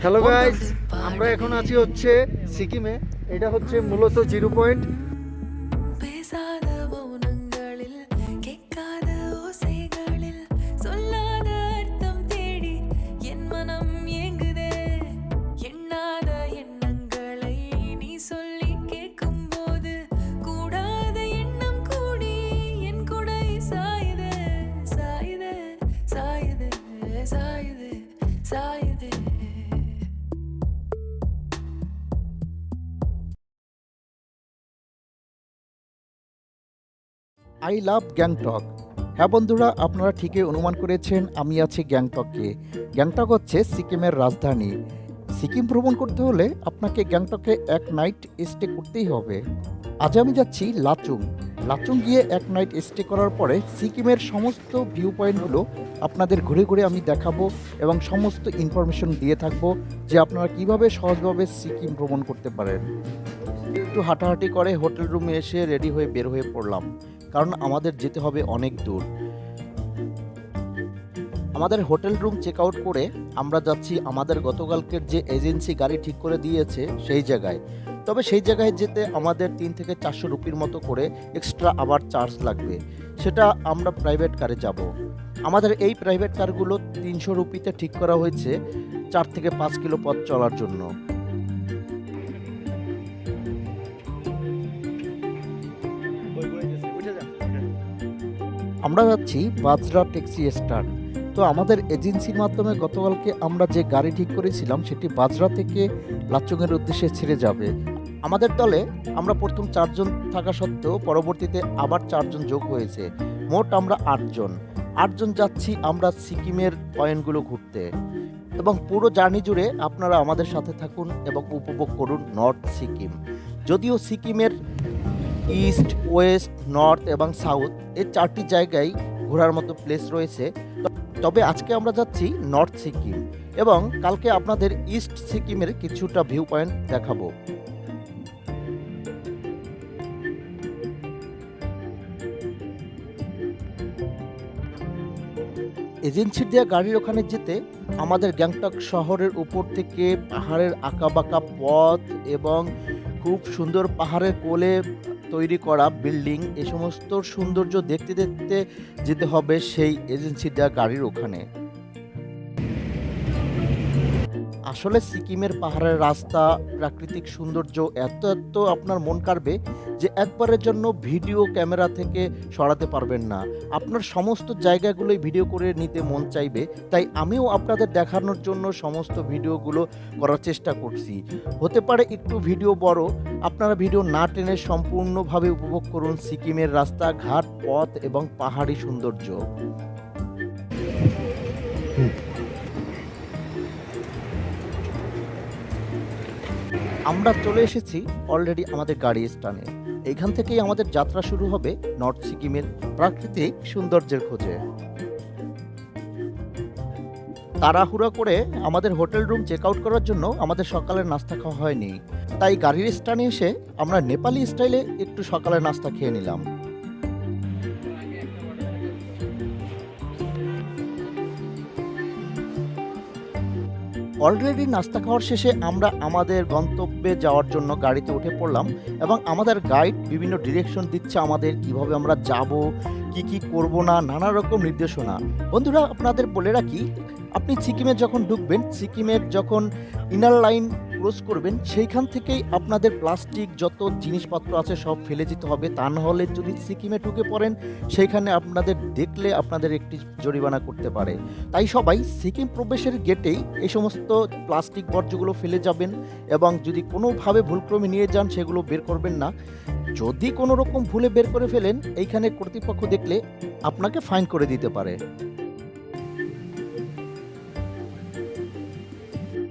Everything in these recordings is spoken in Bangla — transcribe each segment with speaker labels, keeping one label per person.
Speaker 1: হ্যালো গাইস, আমরা এখন আছি হচ্ছে সিকিমে। এটা হচ্ছে মূলত জিরো পয়েন্ট।
Speaker 2: பேசாத மௌனங்களில் கேட்காத ஓசைகளில் சொல்லாத அர்த்தம் தேடி என் மனம் ஏங்குதே எண்ணாத எண்ணங்களை நீ சொல்லி கேட்கும்போது கூடாத எண்ணம் கூடி என் குடை சாயுதே சாயுதே சாயுதே சாயுதே சாயுதே
Speaker 3: আই লাভ গ্যাংটক। হ্যাঁ বন্ধুরা, আপনারা ঠিকই অনুমান করেছেন, আমি আছি গ্যাংটকে। গ্যাংটক হচ্ছে সিকিমের রাজধানী। সিকিম ভ্রমণ করতে হলে আপনাকে গ্যাংটকে এক নাইট স্টে করতেই হবে। আজ আমি যাচ্ছি লাচুং। লাচুং গিয়ে এক নাইট স্টে করার পরে সিকিমের সমস্ত ভিউ পয়েন্টগুলো আপনাদের ঘুরে ঘুরে আমি দেখাবো এবং সমস্ত ইনফরমেশন দিয়ে থাকবো যে আপনারা কিভাবে সহজভাবে সিকিম ভ্রমণ করতে পারেন। একটু হাঁটাহাঁটি করে হোটেল রুমে এসে রেডি হয়ে বের হয়ে পড়লাম, কারণ আমাদের যেতে হবে অনেক দূর। আমাদের হোটেল রুম চেক আউট করে আমরা যাচ্ছি আমাদের গতকালকের যে এজেন্সি গাড়ি ঠিক করে দিয়েছে সেই জায়গায়। তবে সেই জায়গায় যেতে আমাদের 3 থেকে 400 রুপির মতো করে এক্সট্রা আবার চার্জ লাগবে। সেটা আমরা প্রাইভেট কারে যাব। আমাদের এই প্রাইভেট কারগুলো 300 রুপিতে ঠিক করা হয়েছে 4 থেকে 5 কিলো পথ চলার জন্য। আমরা যাচ্ছি বাজরা ট্যাক্সি স্ট্যান্ড। তো আমাদের এজেন্সির মাধ্যমে গতকালকে আমরা যে গাড়ি ঠিক করেছিলাম সেটি বাজরা থেকে লাচুংয়ের উদ্দেশ্যে ছেড়ে যাবে। আমাদের দলে আমরা প্রথম 4 জন থাকা সত্ত্বেও পরবর্তীতে আবার 4 জন যোগ হয়েছে। মোট আমরা 8 জন। 8 জন যাচ্ছি আমরা সিকিমের পয়েন্টগুলো ঘুরতে। এবং পুরো জার্নি জুড়ে আপনারা আমাদের সাথে থাকুন এবং উপভোগ করুন নর্থ সিকিম। যদিও সিকিমের ইস্ট, ওয়েস্ট, নর্থ এবং সাউথ এই 4টি জায়গায় ঘোরার মতো প্লেস রয়েছে, তবে আজকে আমরা যাচ্ছি নর্থ সিকিম এবং কালকে আপনাদের ইস্ট সিকিমের কিছুটা ভিউ পয়েন্ট দেখাবো। এজেন্সির দেওয়া গাড়ির ওখানে যেতে আমাদের গ্যাংটক শহরের উপর থেকে পাহাড়ের আঁকাবাঁকা পথ এবং খুব সুন্দর পাহাড়ের কোলে তৈরি করা বিল্ডিং, এ সমস্ত সৌন্দর্য দেখতে দেখতে যেতে হবে সেই এজেন্সির দেওয়া গাড়ির ওখানে। আসলে সিকিমের পাহাড়ের রাস্তা, প্রাকৃতিক সৌন্দর্য এত এত আপনার মন কাড়বে যে একবারের জন্য ভিডিও ক্যামেরা থেকে সরাতে পারবেন না। আপনার সমস্ত জায়গাগুলোই ভিডিও করে নিতে মন চাইবে। তাই আমিও আপনাদের দেখানোর জন্য সমস্ত ভিডিওগুলো করার চেষ্টা করছি। হতে পারে একটু ভিডিও বড়, আপনারা ভিডিও না টেনে সম্পূর্ণভাবে উপভোগ করুন সিকিমের রাস্তা, ঘাট, পথ এবং পাহাড়ি সৌন্দর্য। আমরা চলে এসেছি অলরেডি আমাদের গাড়ি স্ট্যান্ডে। এইখান থেকেই আমাদের যাত্রা শুরু হবে নর্থ সিকিমের প্রাকৃতিক সৌন্দর্যের খোঁজে। তাড়াহুড়া করে আমাদের হোটেল রুম চেক আউট করার জন্য আমাদের সকালের নাস্তা খাওয়া হয়নি, তাই গাড়ির স্ট্যান্ডে এসে আমরা নেপালি স্টাইলে একটু সকালের নাস্তা খেয়ে নিলাম। অলরেডি নাস্তা খাওয়ার শেষে আমরা আমাদের গন্তব্যে যাওয়ার জন্য গাড়িতে উঠে পড়লাম এবং আমাদের গাইড বিভিন্ন ডিরেকশন দিচ্ছে আমাদের কিভাবে আমরা যাব, কি করব না, নানা রকম নির্দেশনা। বন্ধুরা, আপনাদের বলে রাখি, আপনি সিকিমে যখন ঢুকবেন, সিকিমের যখন ইনার লাইন ক্রস করবেন, সেইখান থেকেই আপনাদের প্লাস্টিক যত জিনিসপত্র আছে সব ফেলে যেতে হবে। তা না হলে যদি সিকিমে ঢুকে পড়েন, সেইখানে আপনাদের দেখলে আপনাদের একটি জরিমানা করতে পারে। তাই সবাই সিকিম প্রবেশের গেটেই এই সমস্ত প্লাস্টিক বর্জ্যগুলো ফেলে যাবেন এবং যদি কোনোভাবে ভুলক্রমে নিয়ে যান সেগুলো বের করবেন না। যদি কোনো রকম ভুলে বের করে ফেলেন, এইখানে কর্তৃপক্ষ দেখলে আপনাকে ফাইন করে দিতে পারে।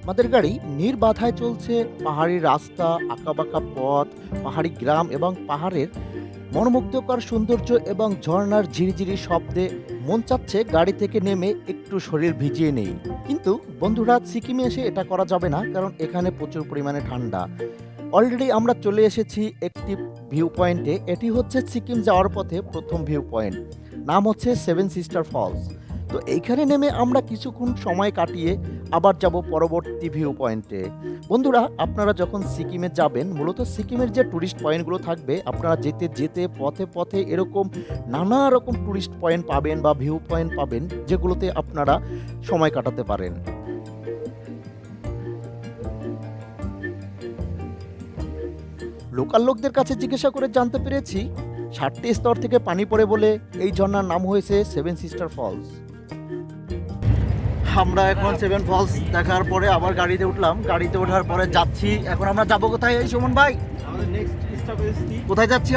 Speaker 3: আমাদের গাড়ি নির্বাধায় চলছে। পাহাড়ি রাস্তা, আঁকাবাঁকা পথ, পাহাড়ি গ্রাম এবং পাহাড়ের মনোমুগ্ধকর সৌন্দর্য এবং ঝর্ণার ঝিরিঝিরি শব্দে মন চাচ্ছে গাড়ি থেকে নেমে একটু শরীর ভিজিয়ে নেই। কিন্তু বন্ধুরা, সিকিমে এসে এটা করা যাবে না, কারণ এখানে প্রচুর পরিমাণে ঠান্ডা। অলরেডি আমরা চলে এসেছি একটি ভিউ পয়েন্টে। এটি হচ্ছে সিকিম যাওয়ার পথে প্রথম ভিউ পয়েন্ট, নাম হচ্ছে 7 সিস্টার ফলস। তো এইখানে নেমে আমরা কিছুক্ষণ সময় কাটিয়ে আবার যাব পরবর্তী ভিউ পয়েন্টে। বন্ধুরা, আপনারা যখন সিকিমে যাবেন, মূলত সিকিমের যে ট্যুরিস্ট পয়েন্টগুলো থাকবে, আপনারা যেতে যেতে পথে পথে এরকম নানা রকম ট্যুরিস্ট পয়েন্ট পাবেন বা ভিউ পয়েন্ট পাবেন, যেগুলোতে আপনারা সময় কাটাতে পারেন। লোকাল লোকদের কাছে জিজ্ঞাসা করে জানতে পেরেছি 7টি স্তর থেকে পানি পড়ে বলে এই ঝর্ণার নাম হয়েছে 7 সিস্টার ফলস। আমরা এখন 7 ফলস দেখার পরে আবার গাড়িতে উঠলাম। গাড়িতে ওঠার পরে যাচ্ছি, এখন আমরা যাবো কোথায় এই সুমন ভাই?
Speaker 1: আমাদের নেক্সট স্টপেজ
Speaker 3: কোথায় যাচ্ছি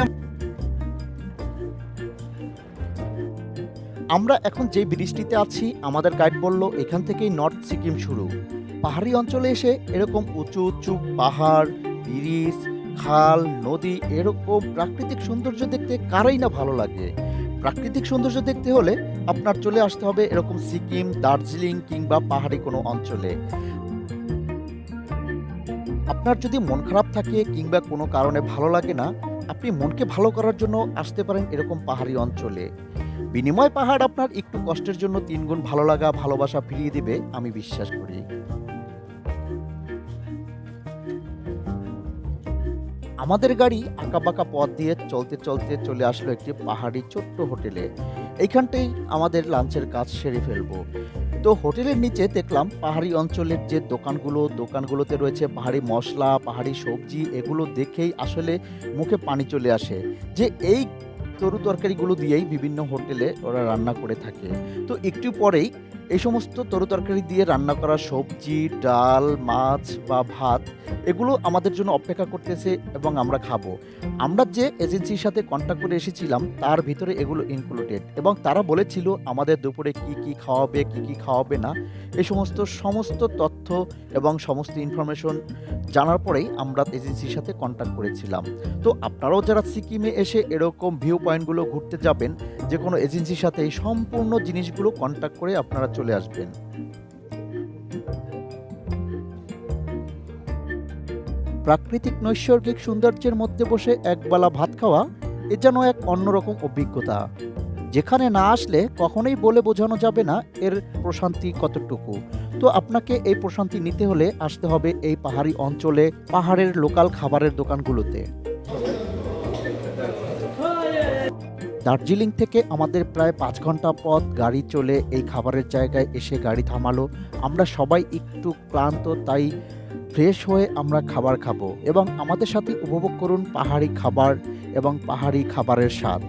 Speaker 3: আমরা? এখন যে ব্রিজটিতে আছি, আমাদের গাইড বলল এখান থেকেই নর্থ সিকিম শুরু। পাহাড়ি অঞ্চলে এসে এরকম উঁচু উঁচু পাহাড়, ব্রিজ, খাল, নদী, এরকম প্রাকৃতিক সৌন্দর্য দেখতে কারই না ভালো লাগে। প্রাকৃতিক সৌন্দর্য দেখতে হলে আপনার চলে আসতে হবে এরকম সিকিম, দার্জিলিং কিংবা পাহাড়ি কোনো অঞ্চলে। আপনার যদি মন খারাপ থাকে কিংবা কোনো কারণে ভালো লাগে না, আপনি মনকে ভালো করার জন্য আসতে পারেন এরকম পাহাড়ি অঞ্চলে। বিনিময় পাহাড় আপনার একটু কষ্টের জন্য 3 গুণ ভালো লাগা, ভালোবাসা ফিরিয়ে দিবে, আমি বিশ্বাস করি। আমাদের গাড়ি আঁকাবাঁকা পথ দিয়ে চলতে চলতে চলে আসলো একটি পাহাড়ি ছোট্ট হোটেলে। এইখানটাই আমাদের লাঞ্চের কাজ সেরে ফেলবো। তো হোটেলের নিচে দেখলাম পাহাড়ি অঞ্চলের যে দোকানগুলোতে রয়েছে পাহাড়ি মশলা, পাহাড়ি সবজি। এগুলো দেখেই আসলে মুখে পানি চলে আসে যে এই তরু তরকারিগুলো দিয়েই বিভিন্ন হোটেলে ওরা রান্না করে থাকে। তো একটু পরেই এই সমস্ত তরু তরকারি দিয়ে রান্না করা সবজি, ডাল, মাছ বা ভাত, এগুলো আমাদের জন্য অপেক্ষা করতেছে এবং আমরা খাবো। আমরা যে এজেন্সির সাথে কন্ট্যাক্ট করে এসেছিলাম তার ভিতরে এগুলো ইনক্লুডেড, এবং তারা বলেছিল আমাদের দুপুরে কি কি খাওয়াবে, কি কি খাওয়াবে না, এই সমস্ত তথ্য এবং সমস্ত ইনফরমেশন জানার পরেই আমরা এজেন্সির সাথে কন্ট্যাক্ট করেছিলাম। তো আপনারাও যারা সিকিমে এসে এরকম ভিউ পয়েন্টগুলো ঘুরতে যাবেন, যে কোনো এজেন্সির সাথে এই সম্পূর্ণ জিনিসগুলো কন্ট্যাক্ট করে আপনারা চলে আসবেন। প্রাকৃতিক নৈসর্গিক সৌন্দর্যের মধ্যে বসে একবেলা ভাত খাওয়া এ যেন এক অন্যরকম অভিজ্ঞতা, যেখানে না আসলে কখনোই বলে বোঝানো যাবে না এর প্রশান্তি কতটুকু। তো আপনাকে এই প্রশান্তি নিতে হলে আসতে হবে এই পাহাড়ি অঞ্চলে, পাহাড়ের লোকাল খাবারের দোকানগুলোতে। দার্জিলিং থেকে আমাদের প্রায় 5 ঘন্টা পথ গাড়ি চলে এই খাবারের জায়গায় এসে গাড়ি থামালো। আমরা সবাই একটু ক্লান্ত, তাই ফ্রেশ হয়ে আমরা খাবার খাবো এবং আমাদের সাথে উপভোগ করুন পাহাড়ি খাবার এবং পাহাড়ি খাবারের স্বাদ।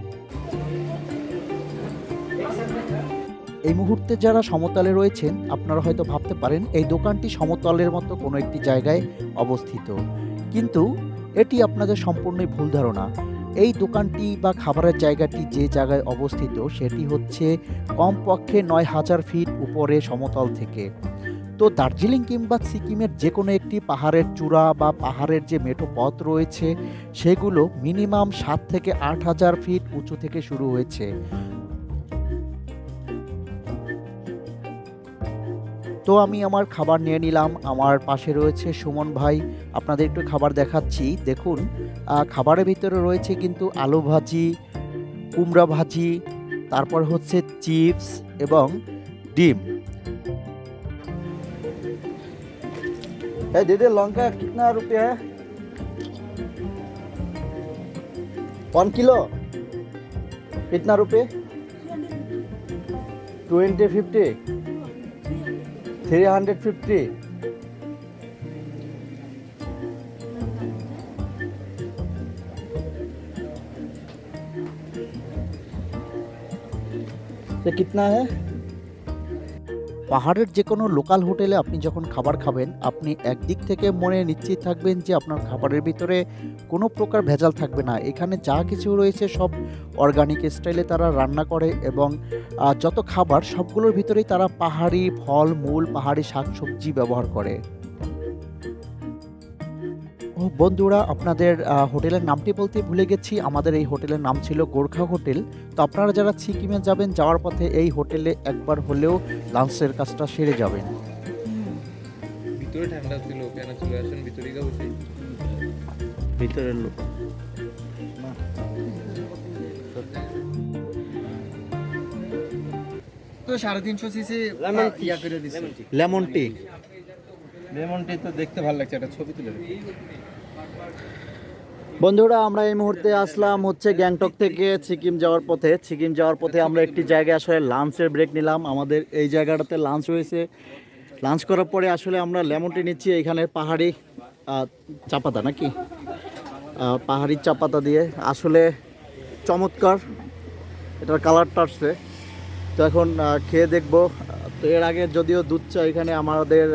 Speaker 3: এই মুহূর্তে যারা সমতলে রয়েছেন, আপনারা হয়তো ভাবতে পারেন এই দোকানটি সমতলের মতো কোনো একটি জায়গায় অবস্থিত, কিন্তু এটি আপনাদের সম্পূর্ণই ভুল ধারণা। এই দোকানটি বা খাবারের জায়গাটি যে জায়গায় অবস্থিত সেটি হচ্ছে কমপক্ষে 9000 ফিট উপরে সমতল থেকে। তো দার্জিলিং কিংবা সিকিমের যে কোনো একটি পাহাড়ের চূড়া বা পাহাড়ের যে মেঠো পথ রয়েছে, সেগুলো মিনিমাম 7 থেকে 8000 ফিট উঁচু থেকে শুরু হয়েছে। তো আমি আমার খাবার নিয়ে নিলাম। আমার পাশে রয়েছে সুমন ভাই, আপনাদের একটু খাবার দেখাচ্ছি। দেখুন, খাবারের ভিতরে রয়েছে কিন্তু আলু ভাজি, কুমড়া ভাজি, তারপর হচ্ছে চিপস এবং ডিম।
Speaker 1: दीदी लौंगा कितना रुपया है? 1 किलो कितना रुपये? 2050 350। ये कितना है?
Speaker 3: পাহাড়ের যে কোনো লোকাল হোটেলে আপনি যখন খাবার খাবেন, আপনি একদিক থেকে মনে নিশ্চিত থাকবেন যে আপনার খাবারের ভিতরে কোনো প্রকার ভেজাল থাকবে না। এখানে যা কিছু রয়েছে সব অর্গানিক স্টাইলে তারা রান্না করে এবং যত খাবার সবগুলোর ভিতরেই তারা পাহাড়ি ফল মূল, পাহাড়ি শাকসবজি ব্যবহার করে। ও বন্ধুরা, আপনাদের হোটেলের নামটি বলতে ভুলে গেছি। আমাদের এই হোটেলের নাম ছিল গোর্খা হোটেল। তো আপনারা যারা সিকিমে যাবেন, যাওয়ার পথে এই হোটেলে একবার হলেও লাঞ্চের কাজটা সেরে যাবেন।
Speaker 4: ভিতরে ঠান্ডা ছিল, কেন চলে আসেন ভিতরে গা বসে।
Speaker 1: ভিতরের লোক তো 350 সিসি ইয়া করে দিছে।
Speaker 3: Lemon tea.
Speaker 4: লেমন টি তো দেখতে ভালো লাগছে, একটা ছবি তুলে রেখে।
Speaker 3: বন্ধুরা আমরা এই মুহূর্তে আসলাম হচ্ছে গ্যাংটক থেকে সিকিম যাওয়ার পথে। সিকিম যাওয়ার পথে আমরা একটি জায়গায় আসলে লাঞ্চের ব্রেক নিলাম। আমাদের এই জায়গাটাতে লাঞ্চ হয়েছে। লাঞ্চ করার পরে আসলে আমরা লেমন টি নিচ্ছি। এখানে পাহাড়ি চা পাতা নাকি পাহাড়ি চা পাতা দিয়ে আসলে চমৎকার, এটার কালারটা আসছে। তো এখন খেয়ে দেখবো। তো এর আগে যদিও দুধ চা এখানে আমাদের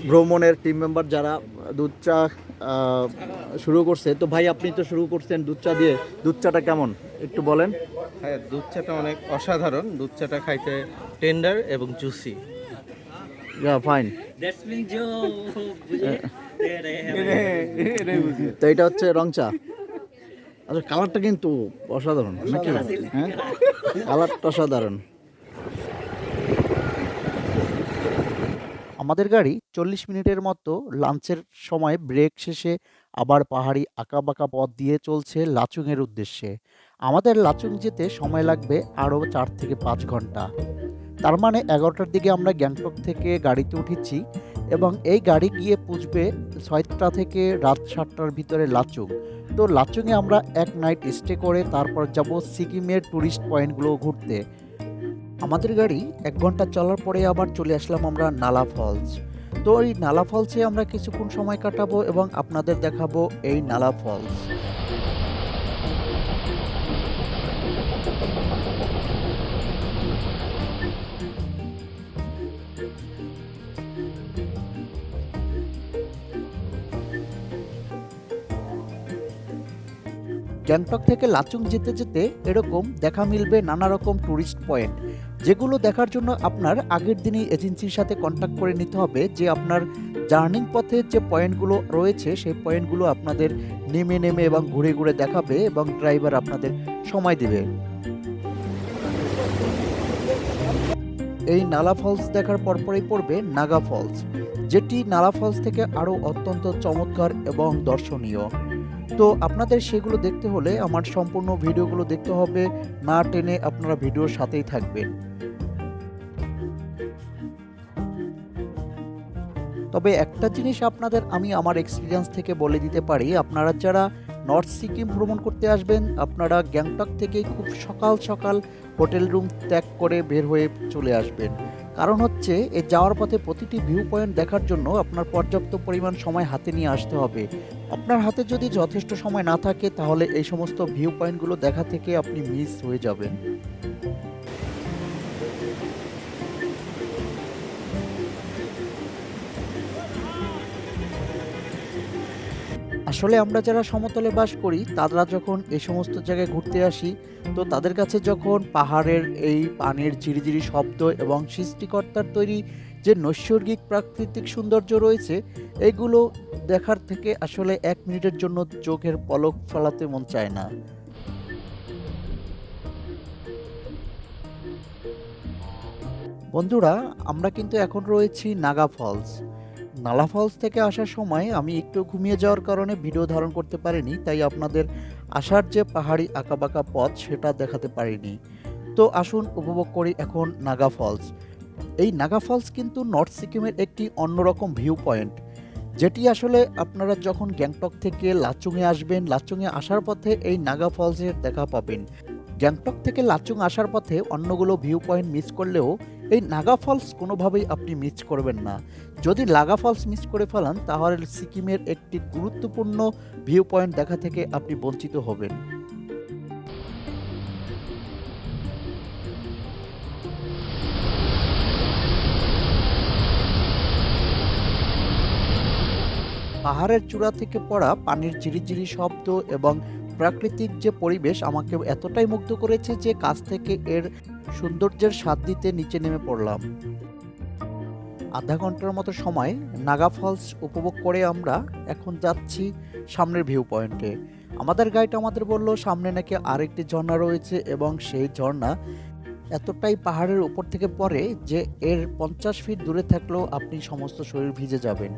Speaker 3: ভ্রমণের টিম মেম্বার যারা দুধ চা শুরু করছে, তো ভাই আপনি তো শুরু করছেন দুধ চা দিয়ে, দুধ চাটা কেমন একটু বলেন।
Speaker 4: হ্যাঁ, দুধ চাটা অনেক অসাধারণ। দুধ চাটা খাইতে টেন্ডার এবং জুসি।
Speaker 3: ফাইন। তো এটা হচ্ছে রং চা। আচ্ছা কালারটা কিন্তু অসাধারণ নাকি? হ্যাঁ কালারটা অসাধারণ। আমাদের গাড়ি 40 মিনিটের মতো লাঞ্চের সময় ব্রেক শেষে আবার পাহাড়ি আঁকাবাঁকা পথ দিয়ে চলছে লাচুংয়ের উদ্দেশ্যে। আমাদের লাচুং যেতে সময় লাগবে আরও 4 থেকে 5 ঘন্টা। তার মানে 11টার দিকে আমরা গ্যাংটক থেকে গাড়িতে উঠেছি এবং এই গাড়ি গিয়ে পৌঁছবে 6টা থেকে রাত 7টার ভিতরে লাচুং। তো লাচুংয়ে আমরা এক নাইট স্টে করে তারপর যাব সিকিমের ট্যুরিস্ট পয়েন্টগুলো ঘুরতে। আমাদের গাড়ি 1 ঘন্টা চলার পরে আবার চলে আসলাম আমরা নালা ফলস। তো এই নালা ফলসে আমরা কিছুক্ষণ সময় কাটাবো এবং আপনাদের দেখাবো এই নালা ফলস। গ্যাংটক থেকে লাচুং যেতে যেতে এরকম দেখা মিলবে নানা রকম ট্যুরিস্ট পয়েন্ট, যেগুলো দেখার জন্য আপনার আগের দিনই এজেন্সির সাথে কন্ট্যাক্ট করে নিতে হবে যে আপনার জার্নিং পথে যে পয়েন্টগুলো রয়েছে সেই পয়েন্টগুলো আপনাদের নেমে নেমে এবং ঘুরে ঘুরে দেখাবে এবং ড্রাইভার আপনাদের সময় দেবে। এই নালা ফলস দেখার পরপরই পড়বে নাগা ফলস, যেটি নালা ফলস থেকে আরও অত্যন্ত চমৎকার এবং দর্শনীয়। তো আপনাদের সেগুলো দেখতে হলে আমার সম্পূর্ণ ভিডিওগুলো দেখতে হবে, না টেনে আপনারা ভিডিওর সাথেই থাকবেন। তবে একটা জিনিস আপনাদের আমি আমার এক্সপিরিয়েন্স থেকে বলে দিতে পারি, আপনারা যারা নর্থ সিকিম ভ্রমণ করতে আসবেন আপনারা গ্যাংটক থেকেই খুব সকাল সকাল হোটেল রুম ত্যাগ করে বের হয়ে চলে আসবেন। কারণ হচ্ছে এই যাওয়ার পথে প্রতিটি ভিউ পয়েন্ট দেখার জন্য আপনার পর্যাপ্ত পরিমাণ সময় হাতে নিয়ে আসতে হবে। আপনার হাতে যদি যথেষ্ট সময় না থাকে তাহলে এই সমস্ত ভিউ পয়েন্টগুলো দেখা থেকে আপনি মিস হয়ে যাবেন। আসলে আমরা যারা সমতলে বাস করি তারা যখন এই সমস্ত জায়গায় ঘুরতে আসি তো তাদের কাছে যখন পাহাড়ের এই পানির ঝিরিঝিরি শব্দ এবং সৃষ্টিকর্তার তৈরি যে নৈসর্গিক প্রাকৃতিক সৌন্দর্য রয়েছে এগুলো দেখার থেকে আসলে 1 মিনিটের জন্য চোখের পলক ফেলাতে মন চায় না। বন্ধুরা আমরা কিন্তু এখন রয়েছি নাগা ফলস। নালা ফলস থেকে আসার সময় আমি একটু ঘুমিয়ে যাওয়ার কারণে ভিডিও ধারণ করতে পারিনি, তাই আপনাদের আসার যে পাহাড়ি আঁকাবাঁকা পথ সেটা দেখাতে পারিনি। তো আসুন উপভোগ করি এখন নাগা ফলস। এই নাগা ফলস কিন্তু নর্থ সিকিমের একটি অন্যরকম ভিউ পয়েন্ট, যেটি আসলে আপনারা যখন গ্যাংটক থেকে লাচুংয়ে আসবেন, লাচুংয়ে আসার পথে এই নাগা ফলসের দেখা পাবেন। গ্যাংটক থেকে লাচুং আসার পথে অন্যগুলো ভিউ পয়েন্ট মিস করলেও এই নাগা ফলস কোনোভাবেই আপনি মিস করবেন না। যদি নাগা ফলস মিস করে ফেলান তাহলে সিকিমের একটি গুরুত্বপূর্ণ ভিউ পয়েন্ট দেখা থেকে আপনি বঞ্চিত হবেন। পাহাড়ের চূড়া থেকে পড়া পানির ঝিরিঝিরি শব্দ এবং প্রাকৃতিক যে পরিবেশ আমাকে এতটাই মুগ্ধ করেছে যে কাছ থেকে এর সৌন্দর্যের স্বাদ দিতে নিচে নেমে পড়লাম। আধা ঘন্টার মতো সময় নাগা ফলস উপভোগ করে আমরা এখন যাচ্ছি সামনের ভিউ পয়েন্টে। আমাদের গাইড আমাদের বলল সামনে নাকি আরেকটি ঝর্ণা রয়েছে এবং সেই ঝর্ণা এতটাই পাহাড়ের উপর থেকে পড়ে যে এর 50 ফিট দূরে থাকলেও আপনি সমস্ত শরীর ভিজে যাবেন।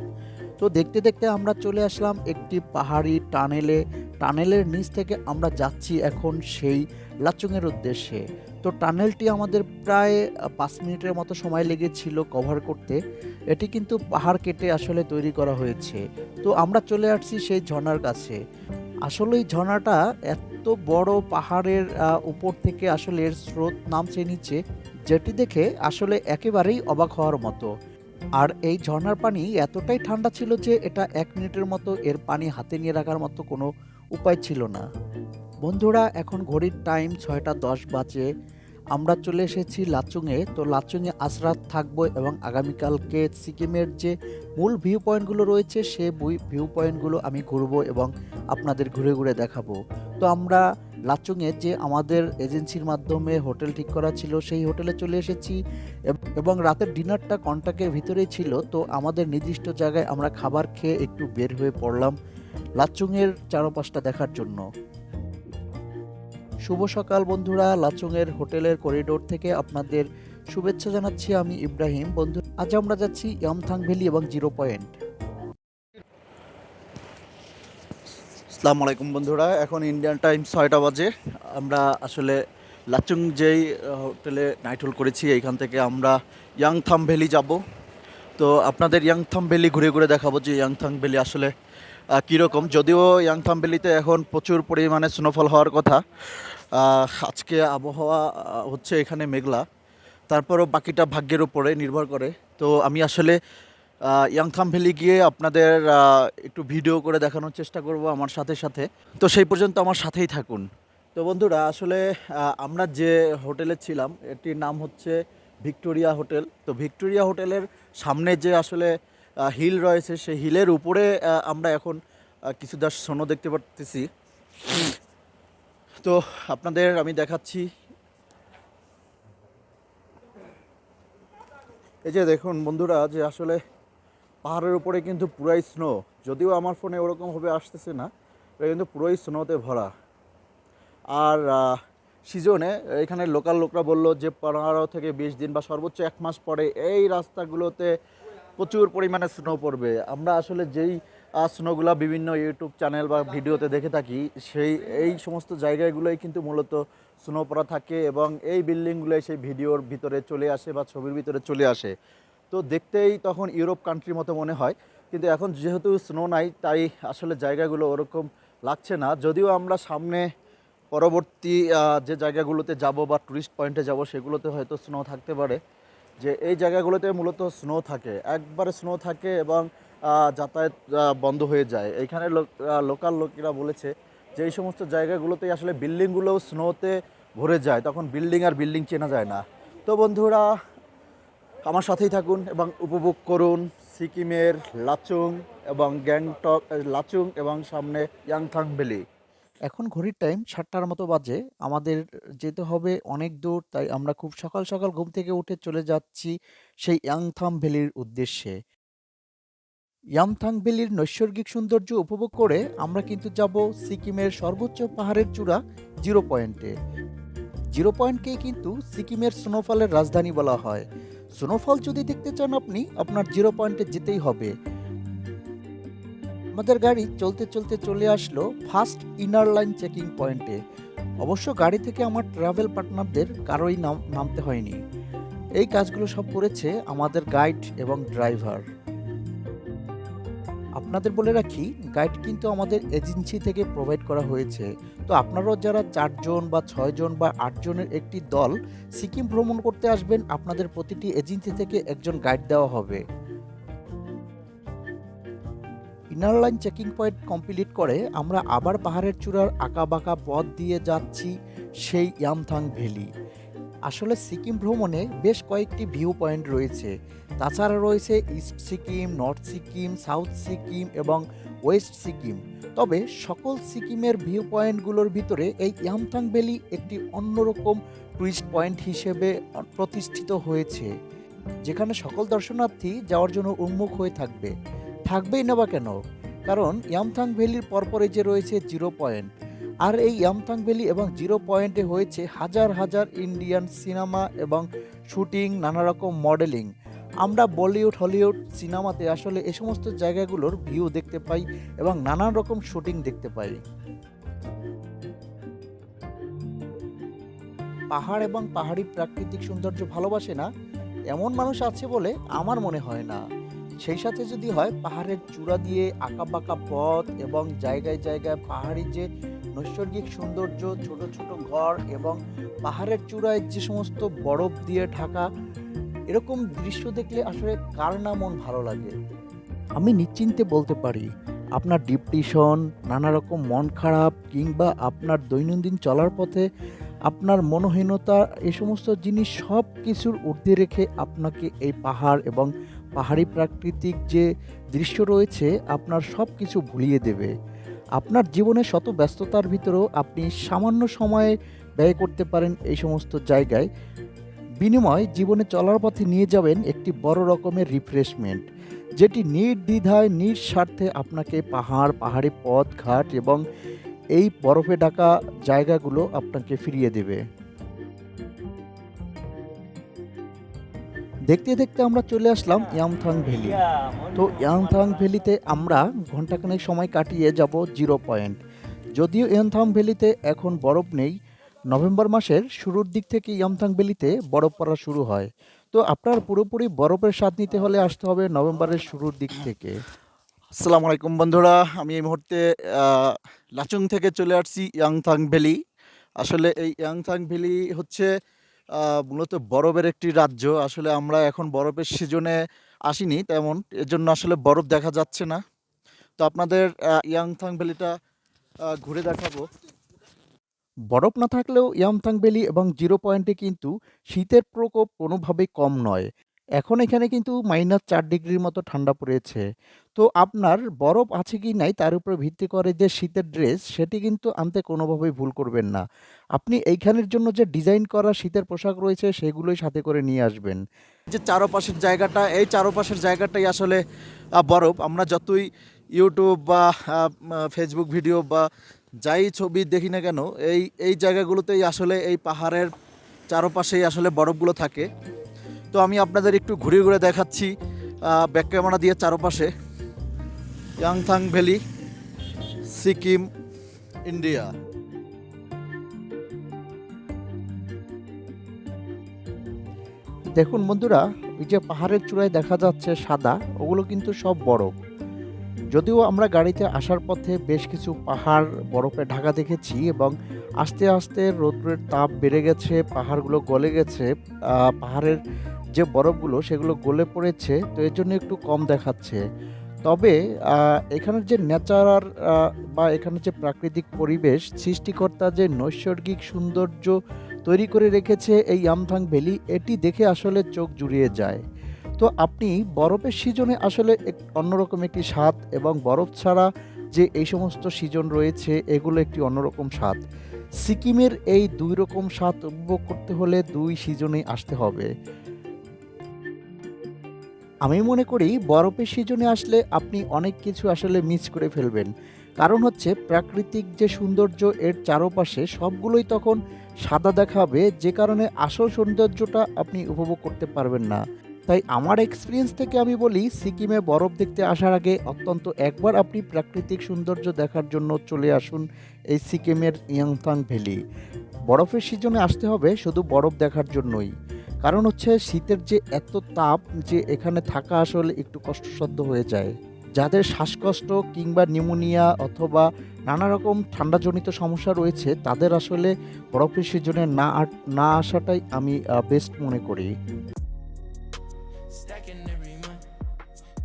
Speaker 3: তো দেখতে দেখতে আমরা চলে আসলাম একটি পাহাড়ি টানেলে। টানেলের নিচ থেকে আমরা যাচ্ছি এখন সেই লাচুংয়ের উদ্দেশ্যে। তো টানেলটি আমাদের প্রায় 5 মিনিটের মতো সময় লেগেছিল কভার করতে। এটি কিন্তু পাহাড় কেটে আসলে তৈরি করা হয়েছে। তো আমরা চলে আসছি সেই ঝর্ণার কাছে। আসলে এই ঝর্ণাটা এত বড় পাহাড়ের উপর থেকে আসলে এর স্রোত নামছে নিচে, যেটি দেখে আসলে একেবারেই অবাক হওয়ার মতো। আর এই ঝর্ণার পানি এতটাই ঠান্ডা ছিল যে এটা 1 মিনিটের মতো এর পানি হাতে নিয়ে রাখার মতো কোনো উপায় ছিল না। বন্ধুরা, এখন ঘড়ির টাইম 6টা 10 বাজে। আমরা চলে এসেছি লাচুংয়ে। তো লাচুংয়ে আজ রাত থাকবো এবং আগামীকালকে সিকিমের যে মূল ভিউ পয়েন্টগুলো রয়েছে সে ভিউ পয়েন্টগুলো আমি ঘুরবো এবং আপনাদের ঘুরে ঘুরে দেখাবো। তো আমরা লাচুংয়ে যে আমাদের এজেন্সির মাধ্যমে হোটেল ঠিক করা ছিল সেই হোটেলে চলে এসেছি এবং রাতের ডিনারটা কন্টাক্টের ভিতরেই ছিল। তো আমাদের নির্দিষ্ট জায়গায় আমরা খাবার খেয়ে একটু বের হয়ে পড়লাম লাচুংয়ের চারপাশটা দেখার জন্য। শুভ সকাল বন্ধুরা, লাচুংয়ের হোটেলের করিডোর থেকে আপনাদের শুভেচ্ছা জানাচ্ছি। আমি ইব্রাহিম। বন্ধু, আজ আমরা যাচ্ছি ইয়ামথাং ভ্যালি এবং জিরো পয়েন্ট। আসসালামু আলাইকুম বন্ধুরা, এখন ইন্ডিয়ান টাইম 6টা বাজে। আমরা আসলে লাচুং যেই হোটেলে নাইট হোল্ড করেছি এইখান থেকে আমরা ইয়াংথাম ভ্যালি যাব। তো আপনাদের ইয়াংথাম ভ্যালি ঘুরে ঘুরে দেখাবো যে ইয়াংথাং ভ্যালি আসলে কীরকম। যদিও ইয়াংথাম ভ্যালিতে এখন প্রচুর পরিমাণে স্নোফল হওয়ার কথা। আজকে আবহাওয়া হচ্ছে এখানে মেঘলা, তারপরও বাকিটা ভাগ্যের উপরে নির্ভর করে। তো আমি আসলে ইয়াংথাম ভ্যালি গিয়ে আপনাদের একটু ভিডিও করে দেখানোর চেষ্টা করব আমার সাথে সাথে। তো সেই পর্যন্ত আমার সাথেই থাকুন। তো বন্ধুরা, আসলে আমরা যে হোটেলে ছিলাম এটির নাম হচ্ছে ভিক্টোরিয়া হোটেল। তো ভিক্টোরিয়া হোটেলের সামনে যে আসলে হিল রয়েছে সেই হিলের উপরে আমরা এখন কিছুটা স্নো দেখতে পাচ্ছি। তো আপনাদের আমি দেখাচ্ছি। এই যে দেখুন বন্ধুরা, যে আসলে পাহাড়ের উপরে কিন্তু পুরাই স্নো। যদিও আমার ফোনে ওরকমভাবে আসতেছে না, এটা কিন্তু পুরোই স্নোতে ভরা। আর সিজনে এখানে লোকাল লোকরা বললো যে 15 থেকে 20 দিন বা সর্বোচ্চ 1 মাস পরে এই রাস্তাগুলোতে প্রচুর পরিমাণে স্নো পড়বে। আমরা আসলে যেই স্নোগুলো বিভিন্ন ইউটিউব চ্যানেল বা ভিডিওতে দেখে থাকি এই সমস্ত জায়গাগুলোই কিন্তু মূলত স্নো পড়া থাকে এবং এই বিল্ডিংগুলোই সেই ভিডিওর ভিতরে চলে আসে বা ছবির ভিতরে চলে আসে। তো দেখতেই তখন ইউরোপ কান্ট্রির মতো মনে হয়, কিন্তু এখন যেহেতু স্নো নাই তাই আসলে জায়গাগুলো ওরকম লাগছে না। যদিও আমরা সামনে পরবর্তী যে জায়গাগুলোতে যাব বা টুরিস্ট পয়েন্টে যাব সেগুলোতে হয়তো স্নো থাকতে পারে। যে এই জায়গাগুলোতে মূলত স্নো থাকে, একবারে স্নো থাকে এবং যাতায়াত বন্ধ হয়ে যায়। এইখানে লোকাল লোকেরা বলেছে যে এই সমস্ত জায়গাগুলোতেই আসলে বিল্ডিংগুলোও স্নোতে ভরে যায়, তখন বিল্ডিং আর বিল্ডিং চেনা যায় না। তো বন্ধুরা, আমার সাথেই থাকুন এবং উপভোগ করুন সিকিমের লাচুং এবং গ্যাংটক, লাচুং এবং সামনে ইয়াংথাং ভ্যালি। এখন ঘড়ির টাইম 7টার মতো বাজে। আমাদের যেতে হবে অনেক দূর, তাই আমরা খুব সকাল সকাল ঘুম থেকে উঠে চলে যাচ্ছি সেই ইয়াংথাম ভ্যালির উদ্দেশ্যে। ইয়ামথাং ভ্যালির নৈসর্গিক সৌন্দর্য উপভোগ করে আমরা কিন্তু যাব সিকিমের সর্বোচ্চ পাহাড়ের চূড়া জিরো পয়েন্টে। জিরো পয়েন্টকেই কিন্তু সিকিমের স্নোফলের রাজধানী বলা হয়। স্নোফল যদি দেখতে চান আপনি, আপনার জিরো পয়েন্টে যেতেই হবে। আমাদের গাড়ি চলতে চলতে চলে আসলো ফার্স্ট ইনার লাইন চেকিং পয়েন্টে। অবশ্য গাড়ি থেকে আমার ট্রাভেল পার্টনারদের কারোই নামতে হয়নি। এই কাজগুলো সব করেছে আমাদের গাইড এবং ড্রাইভার। আপনাদের বলে রাখি, গাইড কিন্তু আমাদের এজেন্সি থেকে প্রোভাইড করা হয়েছে। তো আপনারাও যারা 4 জন বা 6 জন বা 8 জনের একটি দল সিকিম ভ্রমণ করতে আসবেন, আপনাদের প্রতিটি এজেন্সি থেকে একজন গাইড দেওয়া হবে। Inner line checking point complete করে আমরা আবার পাহাড়ের চূড়ার আঁকাবাঁকা পথ দিয়ে যাচ্ছি সেই ইয়ামথাং ভ্যালি। আসলে সিকিম ভ্রমণে বেশ কয়েকটি ভিউ পয়েন্ট রয়েছে। তাছাড়া রয়েছে east Sikkim, north Sikkim, south Sikkim এবং ওয়েস্ট সিকিম। তবে সকল সিকিমের ভিউ পয়েন্টগুলোর ভিতরে এই ইয়ামথাং ভ্যালি একটি অন্যরকম টুরিস্ট পয়েন্ট হিসেবে প্রতিষ্ঠিত হয়েছে, যেখানে সকল দর্শনার্থী যাওয়ার জন্য উন্মুখ হয়ে থাকবেই না বা কেন, কারণ ইয়ামথাং ভ্যালির পরপরে যে রয়েছে জিরো পয়েন্ট। আর এই ইয়ামথাং ভ্যালি এবং জিরো পয়েন্টে হয়েছে হাজার হাজার ইন্ডিয়ান সিনেমা এবং শুটিং, নানা রকম মডেলিং। আমরা বলিউড, হলিউড সিনেমাতে আসলে এই সমস্ত জায়গাগুলোর ভিউ দেখতে পাই এবং নানান রকম শুটিং দেখতে পাই। পাহাড় এবং পাহাড়ি প্রাকৃতিক সৌন্দর্য ভালোবাসে না এমন মানুষ আছে বলে আমার মনে হয় না। সেই সাথে যদি হয় পাহাড়ের চূড়া দিয়ে আঁকাবাঁকা পথ এবং জায়গায় জায়গায় পাহাড়ি যে নৈসর্গিক সৌন্দর্য, ছোট ছোট ঘর এবং পাহাড়ের চূড়ায় যে সমস্ত বরফ দিয়ে ঢাকা, এরকম দৃশ্য দেখলে আসলে কার না মন ভালো লাগে। আমি নিশ্চিন্তে বলতে পারি আপনার ডিপ্রেশন, নানা রকম মন খারাপ কিংবা আপনার দৈনন্দিন চলার পথে আপনার মনোহীনতা, এই সমস্ত জিনিস সব কিছুর ঊর্ধ্বে রেখে আপনাকে এই পাহাড় এবং পাহাড়ি প্রাকৃতিক যে দৃশ্য রয়েছে আপনার সব কিছু ভুলিয়ে দেবে। আপনার জীবনের শত ব্যস্ততার ভিতরেও আপনি সামান্য সময়ে ব্যয় করতে পারেন এই সমস্ত জায়গায়। বিনিময় জীবনে চলার পথে নিয়ে যাবেন একটি বড় রকমের রিফ্রেশমেন্ট, যেটি নির্দ্বিধায় নিঃস্বার্থে আপনাকে পাহাড়, পাহাড়ি পথ ঘাট এবং এই বরফে ঢাকা জায়গাগুলো আপনাকে ফিরিয়ে দেবে। দেখতে দেখতে আমরা চলে আসলাম ইয়ামথাং ভ্যালি। তো ইয়ামথাং ভ্যালিতে আমরা ঘন্টাখানেক সময় কাটিয়ে যাব জিরো পয়েন্ট। যদিও ইয়ামথাং ভ্যালিতে এখন বরফ নেই, নভেম্বর মাসের শুরুর দিক থেকে ইয়ামথাং ভ্যালিতে বরফ পড়া শুরু হয়। তো আপনার পুরোপুরি বরফের স্বাদ নিতে হলে আসতে হবে নভেম্বরের শুরুর দিক থেকে।
Speaker 1: আসসালামু আলাইকুম বন্ধুরা, আমি এই মুহূর্তে লাচুং থেকে চলে আসছি ইয়াংথাং ভ্যালি। আসলে এই ইয়াংথাং ভ্যালি হচ্ছে মূলত বরফের একটি রাজ্য। আসলে আমরা এখন বরফের সিজনে আসিনি তেমন, এর জন্য আসলে বরফ দেখা যাচ্ছে না। তো আপনাদের ইয়াংথাং ভ্যালিটা ঘুরে দেখাবো।
Speaker 3: বরফ না থাকলেও ইয়ামথাং ভ্যালি এবং জিরো পয়েন্টে কিন্তু শীতের প্রকোপ কোনোভাবেই কম নয়। এখন এখানে কিন্তু -4 ডিগ্রির মতো ঠান্ডা পড়েছে। তো আপনার বরফ আছে কি নাই তার উপরে ভিত্তি করে যে শীতের ড্রেস, সেটি কিন্তু আনতে কোনোভাবেই ভুল করবেন না। আপনি এইখানের জন্য যে ডিজাইন করা শীতের পোশাক রয়েছে সেগুলোই সাথে করে নিয়ে আসবেন।
Speaker 1: যে চারপাশের জায়গাটা, এই চারপাশের জায়গাটাই আসলে বরফ। আমরা যতই ইউটিউব বা ফেসবুক ভিডিও বা যাই ছবি দেখি না কেন, এই এই জায়গাগুলোতেই আসলে এই পাহাড়ের চারপাশেই আসলে বরফগুলো থাকে। তো আমি আপনাদের একটু ঘুরে ঘুরে দেখাচ্ছি ব্যাক ক্যামেরা দিয়ে চারপাশে। Yangthang valley, Sikkim, India.
Speaker 3: দেখুন বন্ধুরা, ওই যে পাহাড়ের চূড়ায় দেখা যাচ্ছে সাদা, ওগুলো কিন্তু সব বরফ। যদিও আমরা গাড়িতে আসার পথে বেশ কিছু পাহাড় বরফে ঢাকা দেখেছি এবং আস্তে আস্তে রৌদ্রের তাপ বেড়ে গেছে, পাহাড়গুলো গলে গেছে, পাহাড়ের যে বরফগুলো সেগুলো গলে পড়েছে, তো এর জন্য একটু কম দেখাচ্ছে। তবে এখানের যে ন্যাচারাল বা এখানের যে প্রাকৃতিক পরিবেশ, সৃষ্টিকর্তা যে নৈসর্গিক সৌন্দর্য তৈরি করে রেখেছে এই ইয়ামথাং ভ্যালি, এটি দেখে আসলে চোখ জুড়িয়ে যায়। তো আপনি বরফের সিজনে আসলে অন্যরকম একটি স্বাদ, এবং বরফ ছাড়া যে এই সমস্ত সিজন রয়েছে এগুলো একটি অন্যরকম স্বাদ। সিকিমের এই দুই রকম স্বাদ উপভোগ করতে হলে দুই সিজনেই আসতে হবে। আমি মনে করি বরফের সিজনে আসলে আপনি অনেক কিছু আসলে মিস করে ফেলবেন। কারণ হচ্ছে প্রাকৃতিক যে সৌন্দর্য এর চারপাশে সবগুলোই তখন সাদা দেখাবে, যে কারণে আসল সৌন্দর্যটা আপনি উপভোগ করতে পারবেন না। তাই আমার এক্সপিরিয়েন্স থেকে আমি বলি, সিকিমে বরফ দেখতে আসার আগে অন্তত একবার আপনি প্রাকৃতিক সৌন্দর্য দেখার জন্য চলে আসুন এই সিকিমের ইয়াংথাং ভ্যালি। বরফের সিজনে আসতে হবে শুধু বরফ দেখার জন্যই। কারণ হচ্ছে শীতের যে এত তাপ, যে এখানে থাকা আসলে একটু কষ্টসাধ্য হয়ে যায়। যাদের শ্বাসকষ্ট কিংবা নিউমোনিয়া অথবা নানা রকম ঠান্ডাজনিত সমস্যা রয়েছে, তাদের আসলে বরফের সিজনে না আসাটাই আমি বেস্ট মনে করি।
Speaker 5: Stacking every month,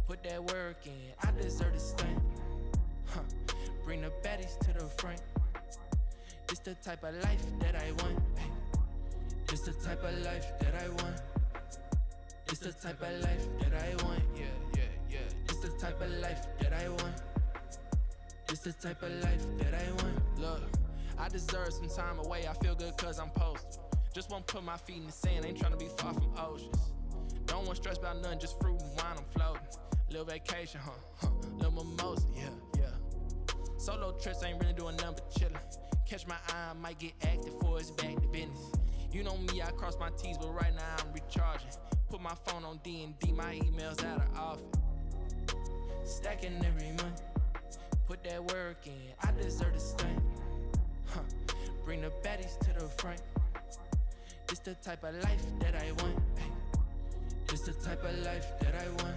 Speaker 5: put that work in, I deserve to stand. Bring the baddies to the front. It's the type of life that I want. It's the type of life that I want. It's the type of life that I want. Yeah, yeah, yeah. It's the type of life that I want. It's the type of life that I want. Look, I deserve some time away. I feel good cause I'm posted. Just won't put my feet in the sand. Ain't tryna be far from oceans. Don't want stress about nothing, just fruit and wine, I'm floating. Little vacation, little mimosa, yeah, yeah. Solo trips ain't really doing nothing but chillin'. Catch my eye, I might get active for it's back to business. You know me, I cross my T's, but right now I'm recharging. Put my phone on D&D, my emails out of office. Stacking every month, put that work in, I deserve to stand. Bring the baddies to the front. It's the type of life that I want. Ay. It's the type of life that I want.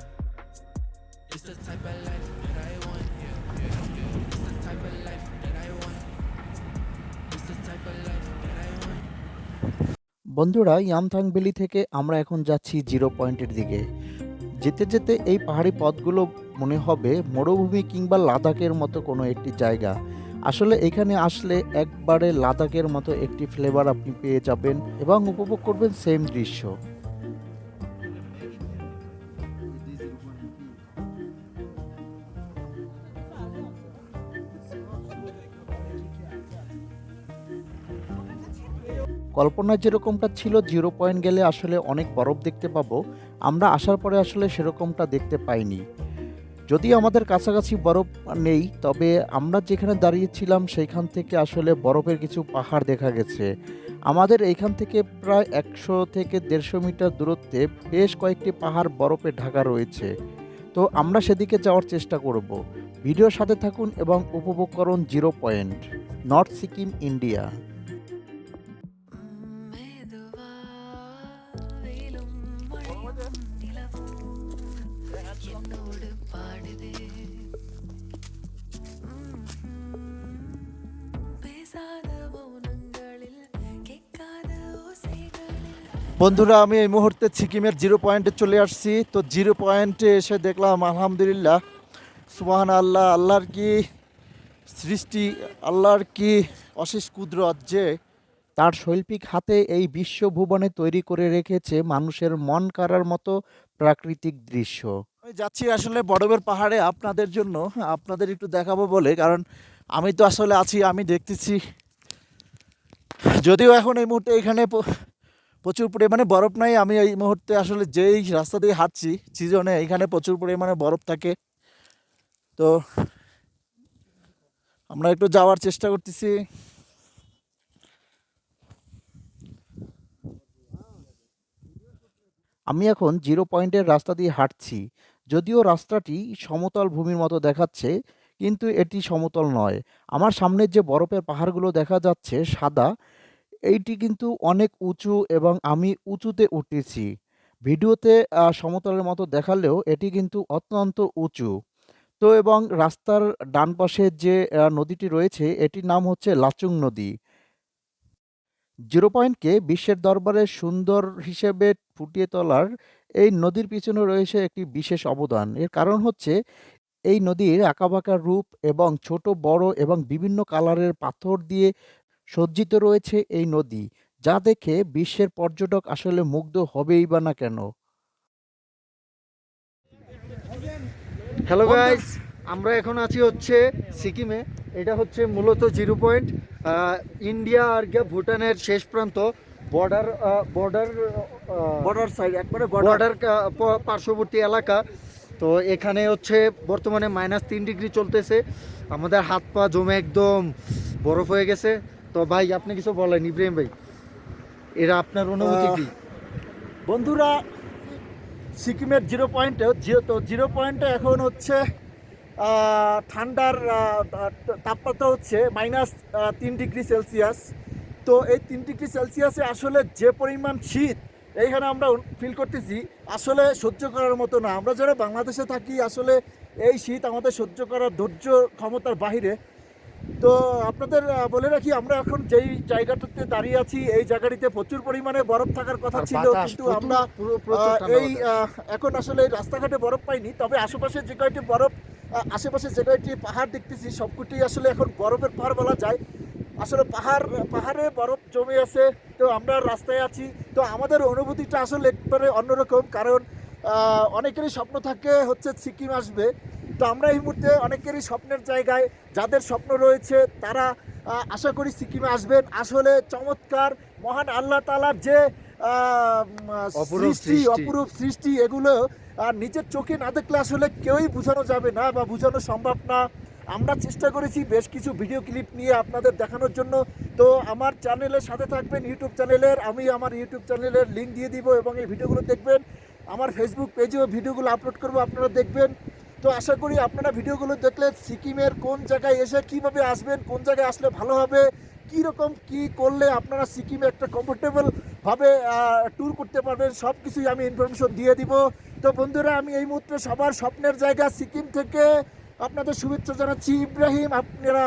Speaker 5: It's the type of life that I want. Yeah, yeah, yeah. It's the type of life that I want. It's the type of life that I want.
Speaker 3: বন্ধুরা, ইয়ামথাং ভ্যালি থেকে আমরা এখন যাচ্ছি জিরো পয়েন্টের দিকে। যেতে যেতে এই পাহাড়ি পথগুলো মনে হবে মরুভূমি কিংবা লাদাখের মতো কোনো একটি জায়গা। আসলে এখানে আসলে একবারে লাদাখের মতো একটি ফ্লেভার আপনি পেয়ে যাবেন এবং উপভোগ করবেন সেম দৃশ্য। কল্পনায় যেরকমটা ছিল জিরো পয়েন্ট গেলে আসলে অনেক বরফ দেখতে পাবো, আমরা আসার পরে আসলে সেরকমটা দেখতে পাইনি। যদি আমাদের কাছাকাছি বরফ নেই, তবে আমরা যেখানে দাঁড়িয়েছিলাম সেইখান থেকে আসলে বরফের কিছু পাহাড় দেখা গেছে। আমাদের এইখান থেকে প্রায় 100 থেকে 150 মিটার দূরত্বে বেশ কয়েকটি পাহাড় বরফে ঢাকা রয়েছে। তো আমরা সেদিকে যাওয়ার চেষ্টা করব। ভিডিওর সাথে থাকুন এবং উপভোগ করুন zero point, north Sikkim, India.
Speaker 2: மெதுவாயிலும் மழையும் நிலவும் என்னோடு பாடுதே பேசாத மௌனங்களில் கேட்காத ஓசைகளில்
Speaker 1: বন্ধুরা, আমি এই মুহূর্তে সিকিমের জিরো পয়েন্টে চলে আসছি। তো জিরো পয়েন্টে এসে দেখলাম আলহামদুলিল্লাহ, সুবহান আল্লাহ, আল্লাহর কি সৃষ্টি, আল্লাহর কি অশেষ কুদরত যে
Speaker 3: তার শৈল্পিক হাতে এই বিশ্বভুবনে তৈরি করে রেখেছে মানুষের মন কাড়ার মতো প্রাকৃতিক দৃশ্য।
Speaker 1: আমি যাচ্ছি আসলে বরফের পাহাড়ে আপনাদের জন্য, আপনাদের একটু দেখাবো বলে, কারণ আমি তো আসলে আছি, আমি দেখতেছি। যদিও এখন এই মুহূর্তে এখানে প্রচুর পরিমাণে বরফ নাই। আমি এই মুহূর্তে আসলে যেই রাস্তা দিয়ে হাঁটছি সিজনে, এখানে প্রচুর পরিমাণে বরফ থাকে। তো আমরা একটু যাওয়ার চেষ্টা করতেছি।
Speaker 3: আমি এখন জিরো পয়েন্টের রাস্তা দিয়ে হাঁটছি। যদিও রাস্তাটি সমতল ভূমির মতো দেখাচ্ছে, কিন্তু এটি সমতল নয়। আমার সামনের যে বরফের পাহাড়গুলো দেখা যাচ্ছে সাদা, এইটি কিন্তু অনেক উঁচু এবং আমি উঁচুতে উঠেছি। ভিডিওতে সমতলের মতো দেখালেও এটি কিন্তু অত্যন্ত উঁচু। তো এবং রাস্তার ডান পাশে যে নদীটি রয়েছে এটির নাম হচ্ছে লাচুং নদী। জিরো পয়েন্টকে বিশ্বের দরবারে সুন্দর হিসেবে ফুটিয়ে তোলার এই নদীর পিছনে রয়েছে একটি বিশেষ অবদান। এর কারণ হচ্ছে এই নদীর আঁকাবাঁকা রূপ এবং ছোট বড় এবং বিভিন্ন কালারের পাথর দিয়ে সজ্জিত রয়েছে এই নদী, যা দেখে বিশ্বের পর্যটক আসলে মুগ্ধ হবেই বা না কেন।
Speaker 6: হ্যালো গাইস, আমরা এখন আছি হচ্ছে সিকিমে। এটা হচ্ছে মূলত জিরো পয়েন্ট, ইন্ডিয়া আর গিয়া ভুটানের শেষ প্রান্ত, বর্ডার
Speaker 1: বর্ডার সাইড, একবারে
Speaker 6: বর্ডার পার্শ্ববর্তী এলাকা। তো এখানে হচ্ছে বর্তমানে -3 ডিগ্রি চলতেছে। আমাদের হাত পা জমে একদম বরফ হয়ে গেছে। তো ভাই আপনি কিছু বলেন, ইব্রাহিম ভাই, এরা আপনার অনুভূতি কি?
Speaker 1: বন্ধুরা, সিকিমের জিরো পয়েন্টে তো জিরো পয়েন্টে এখন হচ্ছে ঠান্ডার তাপমাত্রা হচ্ছে -3 ডিগ্রি সেলসিয়াস। তো এই 3 ডিগ্রি সেলসিয়াসে আসলে যে পরিমাণ শীত এইখানে আমরা ফিল করতেছি, আসলে সহ্য করার মতো না। আমরা যারা বাংলাদেশে থাকি আসলে এই শীত আমাদের সহ্য করার ধৈর্য ক্ষমতার বাহিরে। তো আপনাদের বলে রাখি, আমরা এখন যেই জায়গাটাতে দাঁড়িয়ে আছি এই জায়গাটিতে প্রচুর পরিমাণে বরফ থাকার কথা ছিল, কিন্তু আমরা এই এখন আসলে এই রাস্তাঘাটে বরফ পাইনি। তবে আশেপাশে যে কয়েকটি বরফ, আশেপাশে যে কয়েকটি পাহাড় দেখতেছি সবকটি আসলে এখন বরফের পাহাড় বলা যায়। আসলে পাহাড়ে বরফ জমে আছে। তো আমরা রাস্তায় আছি, তো আমাদের অনুভূতিটা আসলে একবারে অন্যরকম। কারণ অনেকেরই স্বপ্ন থাকে হচ্ছে সিকিম আসবে। তো আমরা এই মুহূর্তে অনেকেরই স্বপ্নের জায়গায়, যাদের স্বপ্ন রয়েছে তারা আশা করি সিকিমে আসবেন। আসলে চমৎকার মহান আল্লাহ তাআলার যে অপরূপ সৃষ্টি, এগুলো নিজের চোখে না দেখলে আসলে কেউই বোঝানো যাবে না বা বোঝানো সম্ভব না। আমরা চেষ্টা করেছি বেশ কিছু ভিডিও ক্লিপ নিয়ে আপনাদের দেখানোর জন্য। তো আমার চ্যানেলের সাথে থাকবেন, ইউটিউব চ্যানেলের, আমি আমার ইউটিউব চ্যানেলের লিঙ্ক দিয়ে দিব এবং এই ভিডিওগুলো দেখবেন। আমার ফেসবুক পেজেও ভিডিওগুলো আপলোড করব, আপনারা দেখবেন। তো আশা করি আপনারা ভিডিওগুলো দেখলে সিকিমের কোন জায়গায় এসে কিভাবে আসবেন, কোন জায়গায় আসলে ভালো হবে, কীরকম কি করলে আপনারা সিকিমে একটা কমফোর্টেবলভাবে ট্যুর করতে পারবেন, সব কিছুই আমি ইনফরমেশন দিয়ে দিব। তো বন্ধুরা, আমি এই মুহূর্তে সবার স্বপ্নের জায়গা সিকিম থেকে আপনাদের শুভেচ্ছা জানাচ্ছি ইব্রাহিম। আপনারা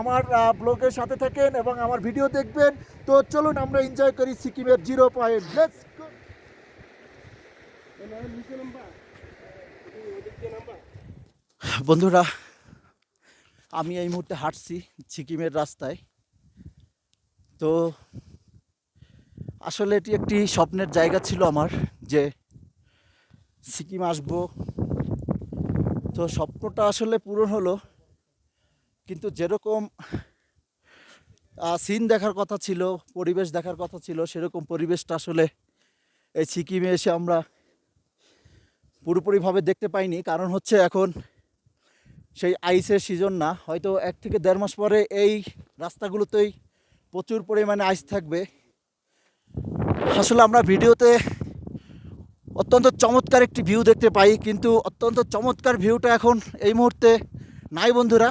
Speaker 1: আমার ব্লগের সাথে থাকেন এবং আমার ভিডিও দেখবেন। তো চলুন আমরা এনজয় করি সিকিমের 0 পয়েন্ট। Let's go. বন্ধুরা, আমি এই মুহূর্তে হাঁটছি সিকিমের রাস্তায়। তো আসলে এটি একটি স্বপ্নের জায়গা ছিল আমার, যে সিকিম আসব। তো স্বপ্নটা আসলে পূরণ হলো, কিন্তু যেরকম সিন দেখার কথা ছিল, পরিবেশ দেখার কথা ছিল, সেরকম পরিবেশটা আসলে এই সিকিমে এসে আমরা পুরোপুরিভাবে দেখতে পাইনি। কারণ হচ্ছে এখন সেই আইসের সিজন না, হয়তো 1 থেকে 1.5 মাস পরে এই রাস্তাগুলোতেই প্রচুর পরিমাণে আইস থাকবে। আসলে আমরা ভিডিওতে অত্যন্ত চমৎকার একটি ভিউ দেখতে পাই, কিন্তু অত্যন্ত চমৎকার ভিউটা এখন এই মুহূর্তে নাই বন্ধুরা,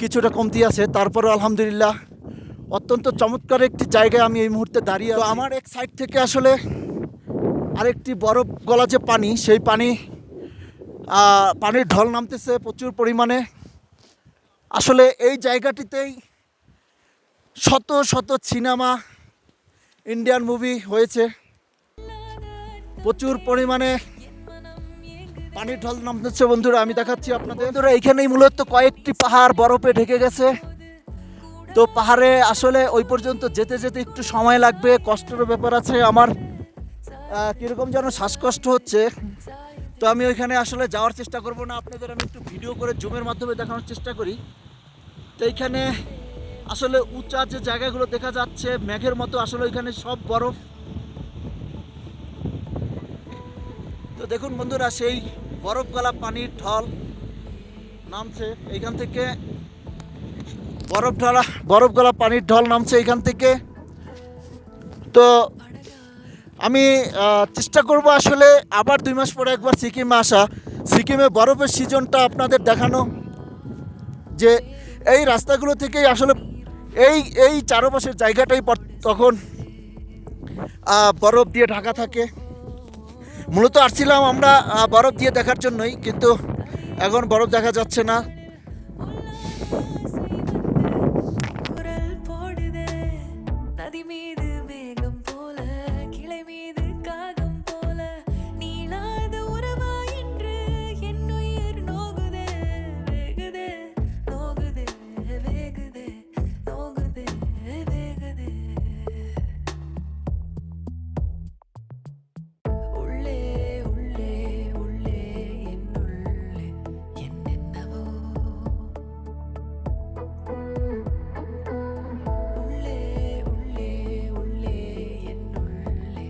Speaker 1: কিছুটা কমতি আছে। তারপরে আলহামদুলিল্লাহ অত্যন্ত চমৎকার একটি জায়গায় আমি এই মুহূর্তে দাঁড়িয়ে আছি। তো আমার এক সাইড থেকে আসলে আরেকটি বরফ গলা যে পানি, সেই পানির ঢল নামতেছে প্রচুর পরিমাণে। আসলে এই জায়গাটিতেই শত শত সিনেমা, ইন্ডিয়ান মুভি হয়েছে। প্রচুর পরিমাণে পানির ঢল নামতেছে বন্ধুরা, আমি দেখাচ্ছি আপনাদের। বন্ধুরা, এইখানেই মূলত কয়েকটি পাহাড় বরফে ঢেকে গেছে। তো পাহাড়ে আসলে ওই পর্যন্ত যেতে যেতে একটু সময় লাগবে, কষ্টেরও ব্যাপার আছে। আমার কীরকম যেন শ্বাসকষ্ট হচ্ছে। তো আমি ওইখানে আসলে যাওয়ার চেষ্টা করব না, আপনাদের আমি একটু ভিডিও করে জুমের মাধ্যমে দেখানোর চেষ্টা করি। তো এইখানে আসলে উঁচা যে জায়গাগুলো দেখা যাচ্ছে মেঘের মতো, আসলে ওইখানে সব বরফ। তো দেখুন বন্ধুরা, সেই বরফ গলা পানির ঢল নামছে এইখান থেকে, বরফ গলা পানির ঢল নামছে এইখান থেকে। তো আমি চেষ্টা করব আসলে আবার 2 মাস পরে একবার সিকিমে আসা, সিকিমে বরফের সিজনটা আপনাদের দেখানো, যে এই রাস্তাগুলো থেকেই আসলে এই চারপাশের জায়গাটাই তখন বরফ দিয়ে ঢাকা থাকে। মূলত আসছিলাম আমরা বরফ দিয়ে দেখার জন্যই, কিন্তু এখন বরফ দেখা যাচ্ছে না।
Speaker 2: குரல் போடுதே நதி மீது மேகம் போல, கிளை மீது காகம் போல, நீளாத உறவா என்று என் உயிர் நோகுதே, வேகுதே, நோகுதே, வேகுதே, நோகுதே, வேகுதே. உள்ளே உள்ளே உள்ளே என்னுள்ளே என்னென்னவோ, உள்ளே உள்ளே உள்ளே என்னுள்ளே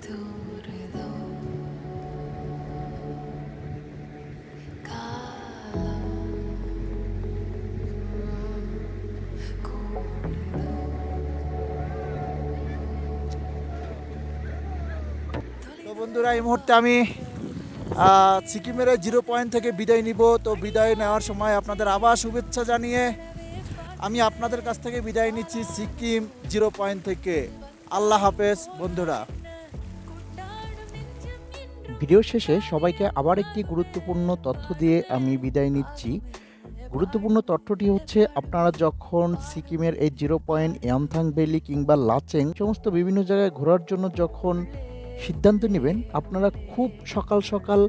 Speaker 2: தூரதோ காலம் கூடுதோ.
Speaker 1: তো বন্ধুরা, এই মুহূর্তে আমি সিকিমের 0 পয়েন্ট থেকে বিদায় নিব। তো বিদায় নেওয়ার সময় আপনাদের আবার শুভেচ্ছা জানিয়ে আমি আপনাদের কাছ থেকে বিদায় নিচ্ছি সিকিম 0 পয়েন্ট থেকে। আল্লাহ হাফেজ বন্ধুরা।
Speaker 3: ভিডিও শেষে সবাইকে আবার একটি গুরুত্বপূর্ণ তথ্য দিয়ে আমি বিদায় নিচ্ছি। গুরুত্বপূর্ণ তথ্যটি হচ্ছে, আপনারা যখন সিকিমের এই 0 পয়েন্ট, ইয়ামথাং ভ্যালি কিংবা লাচেং সমস্ত বিভিন্ন জায়গায় ঘোরার জন্য যখন সিদ্ধান্ত নেবেন, আপনারা খুব সকাল সকাল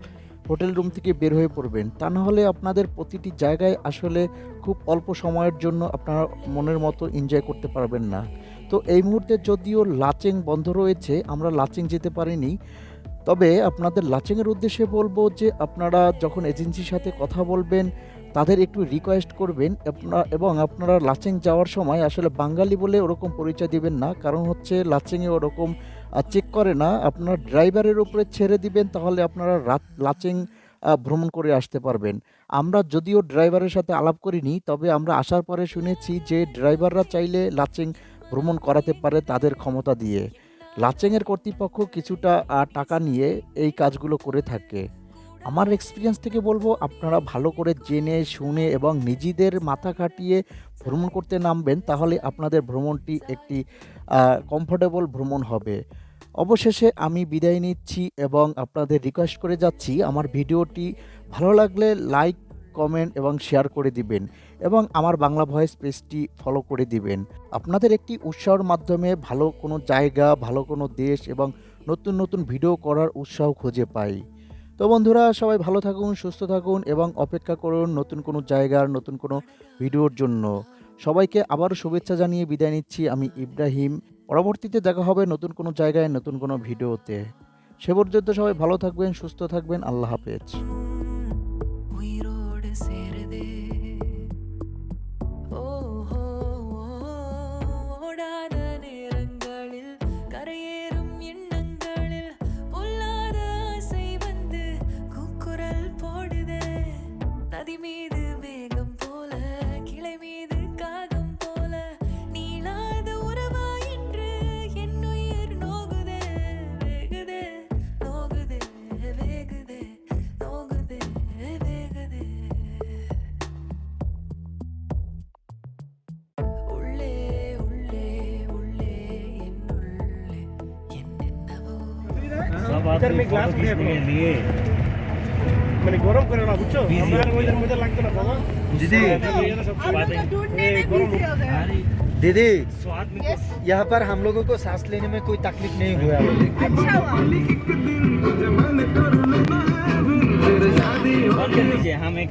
Speaker 3: হোটেল রুম থেকে বের হয়ে পড়বেন। তা না হলে আপনাদের প্রতিটি জায়গায় আসলে খুব অল্প সময়ের জন্য আপনারা মনের মতো এনজয় করতে পারবেন না। তো এই মুহূর্তে যদিও লাচেং বন্ধ রয়েছে, আমরা লাচেং যেতে পারিনি, তবে আপনাদের লাচেংয়ের উদ্দেশ্যে বলবো যে আপনারা যখন এজেন্সির সাথে কথা বলবেন, তাদের একটু রিকোয়েস্ট করবেন এবং আপনারা লাচেং যাওয়ার সময় আসলে বাঙালি বলে ওরকম পরিচয় দিবেন না। কারণ হচ্ছে লাচেংয়ে ওরকম চেক করে না, আপনারা ড্রাইভারের উপরে ছেড়ে দিবেন, তাহলে আপনারা লাচেং ভ্রমণ করে আসতে পারবেন। আমরা যদিও ড্রাইভারের সাথে আলাপ করিনি, তবে আমরা আসার পরে শুনেছি যে ড্রাইভাররা চাইলে লাচেং ভ্রমণ করাতে পারে তাদের ক্ষমতা দিয়ে। লাচেংয়ের কর্তৃপক্ষ কিছুটা টাকা নিয়ে এই কাজগুলো করে থাকে। আমার এক্সপিরিয়েন্স থেকে বলবো, আপনারা ভালো করে জেনে শুনে এবং নিজেদের মাথা খাটিয়ে ভ্রমণ করতে নামবেন, তাহলে আপনাদের ভ্রমণটি একটি কমফোর্টেবল ভ্রমণ হবে। অবশেষে আমি বিদায় নিচ্ছি এবং আপনাদের রিকোয়েস্ট করে যাচ্ছি, আমার ভিডিওটি ভালো লাগলে লাইক, কমেন্ট এবং শেয়ার করে দিবেন এবং আমার বাংলা ভয়েস পেজটি ফলো করে দিবেন। আপনাদের একটি উৎসাহের মাধ্যমে ভালো কোনো জায়গা, ভালো কোনো দেশ এবং নতুন নতুন ভিডিও করার উৎসাহ খুঁজে পাই। তো বন্ধুরা, সবাই ভালো থাকুন, সুস্থ থাকুন এবং অপেক্ষা করুন নতুন কোনো জায়গার, নতুন কোনো ভিডিওর জন্য। সবাইকে আবারও শুভেচ্ছা জানিয়ে বিদায় নিচ্ছি আমি ইব্রাহিম। পরবর্তীতে দেখা হবে নতুন কোনো জায়গায়, নতুন কোনো ভিডিওতে। সে পর্যন্ত সবাই ভালো থাকবেন, সুস্থ থাকবেন। আল্লাহ হাফেজ।
Speaker 2: உயிரோடு சேருதே ஓஹோ ஓடாத நேரங்களில் கரையேறும் எண்ணங்களில் பொல்லாத ஆசை வந்து கூக்குரல் போடுதே நதி மீது மேகம் போல கிளை மீது காகம் போல நீளாத உறவா என்று என் உயிர் நோகுதே வேகுதே நோகுதே வேகுதே நோகுதே வேகுதே உள்ளே உள்ளே உள்ளே என்னுள்ளே என்னென்னவோ
Speaker 7: इधर में ग्लास में लिए मैंने गरम करे ना बुझो हमारे को इधर मुझे लगता ना बाबा
Speaker 6: दीदी दीदी
Speaker 7: स्वाद में
Speaker 6: यहाँ पर हम लोगों को सांस लेने में कोई तकलीफ नहीं हुआ
Speaker 7: बंद कर दीजिए हम एक